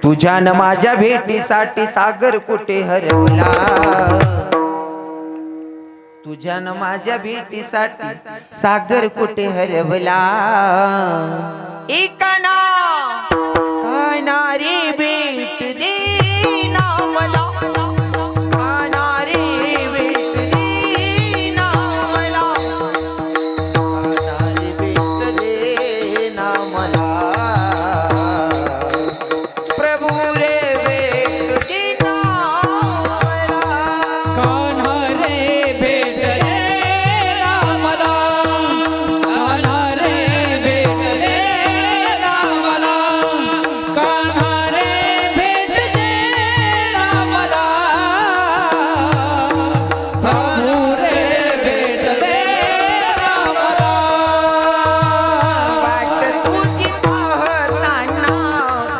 तुझ्या न माझ्या भेटीसाठी सागर कुठे हरवला, तुझ्या न माझ्या भेटीसाठी सागर कुठे हरवला, एकाना कानारी भेट दे ना मला, कानारी भेट दे ना मला, कानारी भेट दे ना मला, प्रभू रे भेट दे ना मला, कान्हा रे भेट दे ना मला, कान्हा रे भेट दे ना मला, कान्हा रे भेट दे ना मला, प्रभू रे भेट दे ना मला. वाट तुझी पाहताना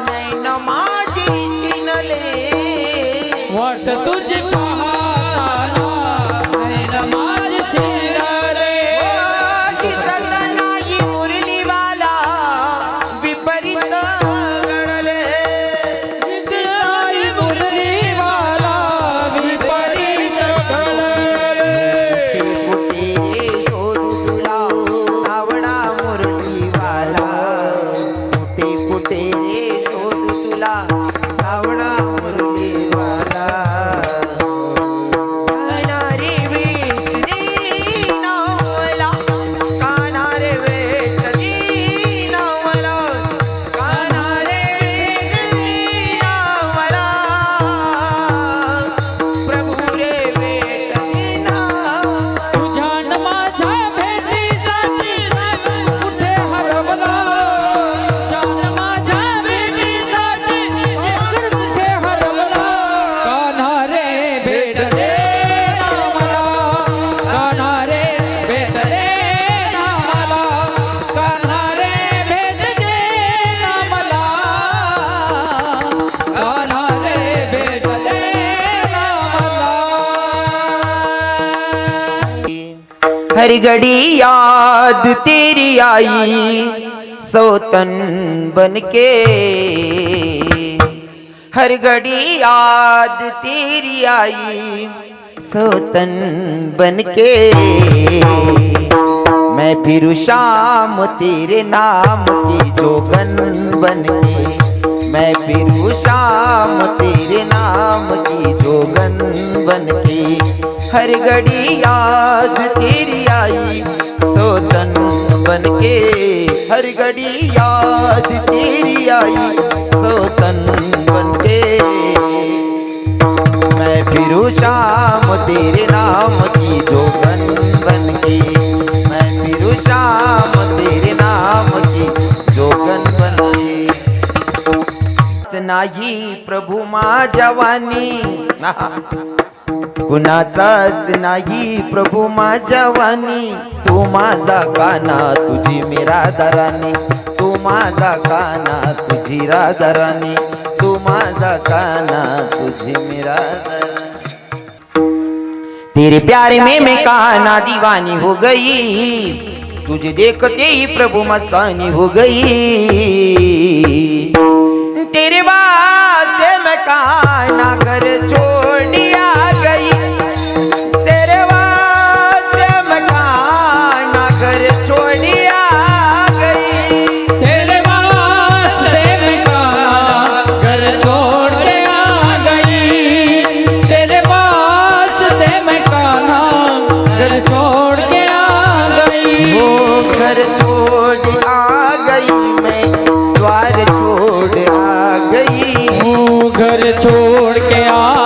नैन माझी शिनले, वाट तुझी पाहताना नैन माझी शिरले, दिसत नाही मुरलीवाला विपरीत घडले, दिसलाई मुरलीवाला विपरीत घडले. कुठे शोधू तुला सावळा मुरलीवाला, कुठे कुठे शोधू तुला सावळा मुरलीवाला, कानारे भेट दे ना मला, कानारे भेट दे ना मला, कानारे भेट दे ना मला, प्रभू रे भेट दे ना मला. तुझ्या न माझ्या भेटीसाठी सागर कुठे हरवला, तुझ्या न माझ्या भेटीसाठी सागर कुठे हरवला, कान्हा रे भेट दे ना मला, कान्हा रे भेट दे ना मला, कान्हा रे भेट दे ना मला, कान्हा रे भेट दे ना मला. हर घड़ी याद तेरी आई सौतन बनके, हर घड़ी याद तेरी आई सौतन बनके, मैं फिरूं शाम तेरे नाम की जोगन बनके, मैं फिरूं शाम तेरे नाम की जोगन बनके, हर घड़ी याद तेरी आई सौतन बनके, हर घड़ी याद तेरी आई सौतन बनके, मैं फिरूं शाम तेरे नाम की जोगन बनके, मैं फिरूं शाम तेरे नाम की जोगन बनके. नाही प्रभू माझ्या वाणी, कुणाचाच नाही प्रभू माझ्या वाणी, तू माझा काना तुझी मी राधाराणी, तू माझा काना तुझी राधाराणी, तू माझा काना तुझी मी राधाराणी. तेरे प्यार में मैं काना दीवानी हो गई, तुझे देखते ही प्रभु मस्तानी हो गई, तेरे वास्ते मैं काना घर छोड़िया गई, तेरे वास्ते मैं काना घर छोड़िया गई, तेरे वास्ते मैं कान्हा घर छोड़ के आ गई, तेरे वास्ते मैं कान्हा घर छोड़ के आ गई, वो घर छोड़ आ गई, मैं द्वार छोड़ आ गई, वो घर छोड़ के आ